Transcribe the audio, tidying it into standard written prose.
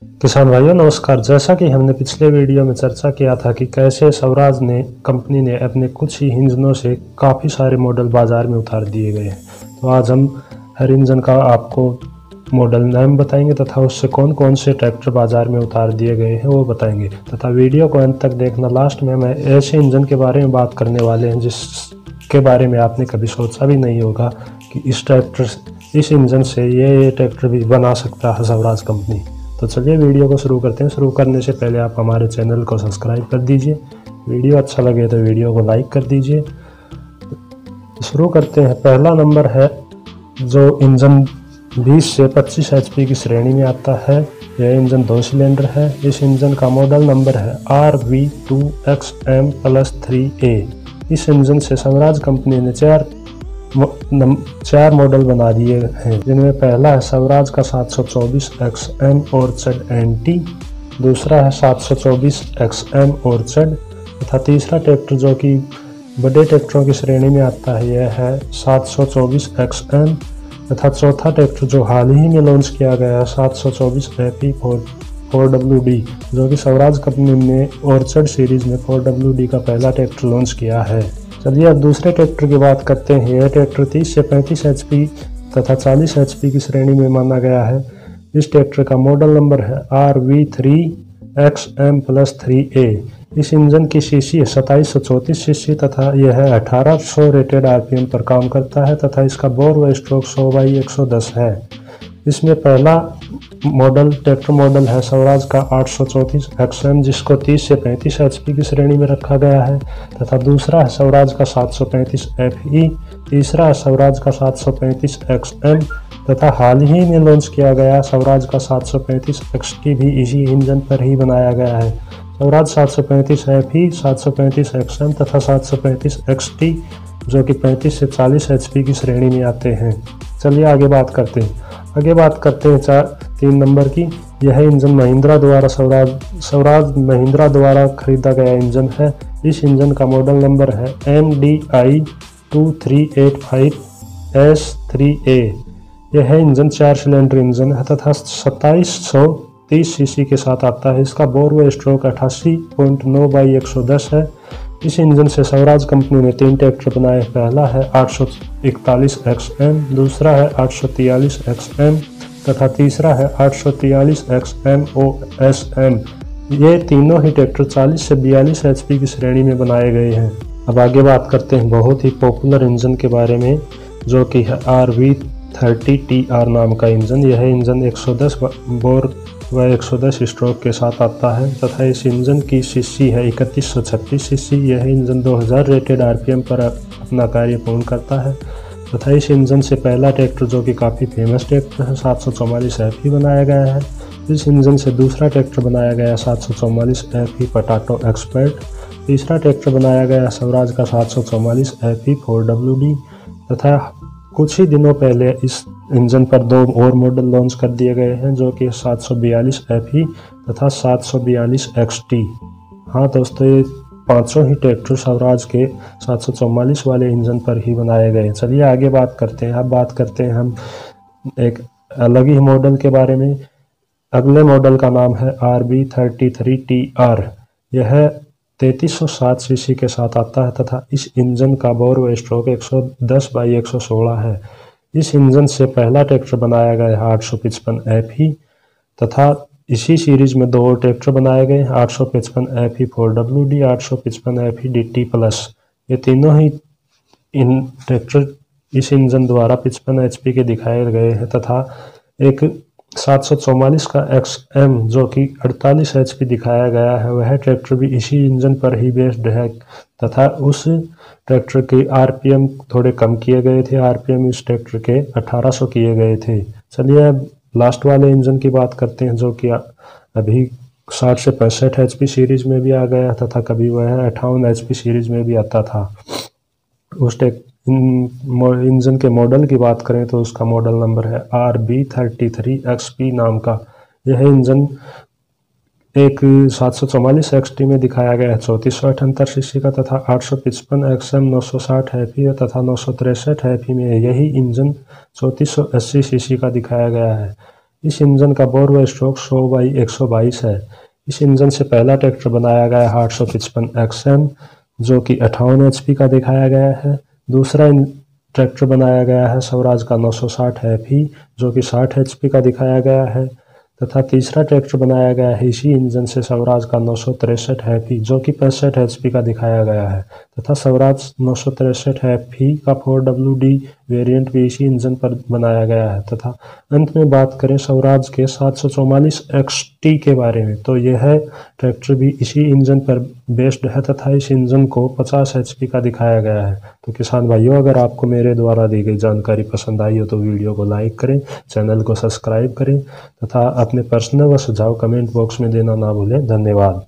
किसान भाइयों नमस्कार। जैसा कि हमने पिछले वीडियो में चर्चा किया था कि कैसे स्वराज कंपनी ने अपने कुछ ही इंजनों से काफ़ी सारे मॉडल बाज़ार में उतार दिए गए हैं। तो आज हम हर इंजन का आपको मॉडल नाम बताएंगे तथा उससे कौन कौन से ट्रैक्टर बाज़ार में उतार दिए गए हैं वो बताएंगे, तथा वीडियो को अंत तक देखना। लास्ट में मैं ऐसे इंजन के बारे में बात करने वाले हैं जिसके बारे में आपने कभी सोचा भी नहीं होगा कि इस इंजन से ये ट्रैक्टर भी बना सकता है स्वराज कंपनी। तो चलिए वीडियो को शुरू करते हैं। शुरू करने से पहले आप हमारे चैनल को सब्सक्राइब कर दीजिए, वीडियो अच्छा लगे तो वीडियो को लाइक कर दीजिए। शुरू करते हैं। पहला नंबर है जो इंजन 20 से 25 HP की श्रेणी में आता है। यह इंजन 2 सिलेंडर है। इस इंजन का मॉडल नंबर है RV2XM+3A। इस इंजन से स्वराज कंपनी ने चार मॉडल बना दिए हैं, जिनमें पहला है स्वराज का 724XM ऑर्चर्ड NT, दूसरा है 724XM ऑर्चर्ड, तथा तीसरा ट्रैक्टर जो कि बड़े ट्रैक्टरों की श्रेणी में आता है यह है 724XM, तथा चौथा ट्रैक्टर जो हाल ही में लॉन्च किया गया है 724FE 4WD, जो कि स्वराज कंपनी ने ऑर्चर्ड सीरीज में 4WD का पहला ट्रैक्टर लॉन्च किया है। चलिए अब दूसरे ट्रैक्टर की बात करते हैं। यह ट्रैक्टर 30 से 35 HP तथा 40 HP की श्रेणी में माना गया है। इस ट्रैक्टर का मॉडल नंबर है RV3XM+3A। इस इंजन की सीसी है 2734 सीसी तथा यह 1800 रेटेड RPM पर काम करता है, तथा इसका बोर व स्ट्रोक 100/110 है। इसमें पहला ट्रैक्टर मॉडल है स्वराज का 834XM, जिसको 30 से 35 HP की श्रेणी में रखा गया है, तथा दूसरा है स्वराज का 735FE, तीसरा है स्वराज का 735XM, तथा हाल ही में लॉन्च किया गया स्वराज का 735XT भी इसी इंजन पर ही बनाया गया है। स्वराज 735FE, 735XM तथा 735XT जो कि 35 से 40 HP की श्रेणी में आते हैं। चलिए आगे बात करते हैं। 3 नंबर की। यह इंजन स्वराज महिंद्रा द्वारा खरीदा गया इंजन है। इस इंजन का मॉडल नंबर है MDI2385S3A। यह इंजन 4 सिलेंडर इंजन है तथा 2730 सीसी के साथ आता है। इसका बोर व स्ट्रोक 88.9/110 है। इस इंजन से स्वराज कंपनी ने 3 ट्रैक्टर बनाए। पहला है 841XM, दूसरा है 843XM तथा तीसरा है 843XM OSM। ये तीनों ही ट्रैक्टर 40 से 42 HP की श्रेणी में बनाए गए हैं। अब आगे बात करते हैं बहुत ही पॉपुलर इंजन के बारे में, जो कि है RV30TR नाम का इंजन। यह इंजन 110 बोर व 110 स्ट्रोक के साथ आता है, तथा इस इंजन की सीसी है 3136 सीसी। यह इंजन 2000 रेटेड RPM पर अपना कार्य पूर्ण करता है, तथा इस इंजन से पहला ट्रैक्टर जो कि काफ़ी फेमस ट्रैक्टर है 744FE बनाया गया है। इस इंजन से दूसरा ट्रैक्टर बनाया गया 744FE पोटैटो एक्सपर्ट, तीसरा ट्रैक्टर बनाया गया स्वराज का 744FE 4WD, तथा कुछ ही दिनों पहले इस इंजन पर 2 और मॉडल लॉन्च कर दिए गए हैं, जो कि 742FE तथा 742XT। हाँ दोस्तों, ये पांचों ही ट्रैक्टर स्वराज के 744 वाले इंजन पर ही बनाए गए। चलिए आगे बात करते हैं। अब बात करते हैं हम एक अलग ही मॉडल के बारे में। अगले मॉडल का नाम है RV33TR। यह 3360 सीसी के साथ आता है, तथा इस इंजन का बोर व स्ट्रोक 110/116 है। इस इंजन से पहला ट्रैक्टर बनाया गया है 855FE, तथा इसी सीरीज में 2 ट्रैक्टर बनाए गए हैं 855FE 4WD, 855FE DT+। ये तीनों ही ट्रैक्टर इस इंजन द्वारा 55 HP के दिखाए गए हैं, तथा एक 744 का XM जो कि 48 HP दिखाया गया है, वह ट्रैक्टर भी इसी इंजन पर ही बेस्ड है, तथा उस ट्रैक्टर के RPM थोड़े कम किए गए थे। RPM इस ट्रैक्टर के 1800 किए गए थे। चलिए अब लास्ट वाले इंजन की बात करते हैं, जो कि अभी 60 से 65 HP सीरीज में भी आ गया, तथा कभी वह 58 HP सीरीज में भी आता था। उस इंजन के मॉडल की बात करें तो उसका मॉडल नंबर है RB33XP नाम का। यह इंजन एक 744XT में दिखाया गया है 3478 सीसी का, तथा 855XM 960FE तथा 963FE में यही इंजन 3480 सीसी का दिखाया गया है। इस इंजन का बोर व स्ट्रोक 100/122 है। इस इंजन से पहला ट्रैक्टर बनाया गया है 855 XM जो कि 58 HP का दिखाया गया है। दूसरा ट्रैक्टर बनाया गया है स्वराज का 960 FE जो कि 60 HP का दिखाया गया है तथा तीसरा ट्रैक्टर बनाया गया है इसी इंजन से स्वराज का 963 FE जो कि 65 HP का दिखाया गया है तथा स्वराज 963 FE का 4WD वेरिएंट भी इसी इंजन पर बनाया गया है। तथा अंत में बात करें स्वराज के 744 XT के बारे में, तो यह ट्रैक्टर भी इसी इंजन पर बेस्ड है तथा इस इंजन को 50 HP का दिखाया गया है। तो किसान भाइयों, अगर आपको मेरे द्वारा दी गई जानकारी पसंद आई हो तो वीडियो को लाइक करें, चैनल को सब्सक्राइब करें तथा अपने प्रश्न व सुझाव कमेंट बॉक्स में देना ना भूलें। धन्यवाद।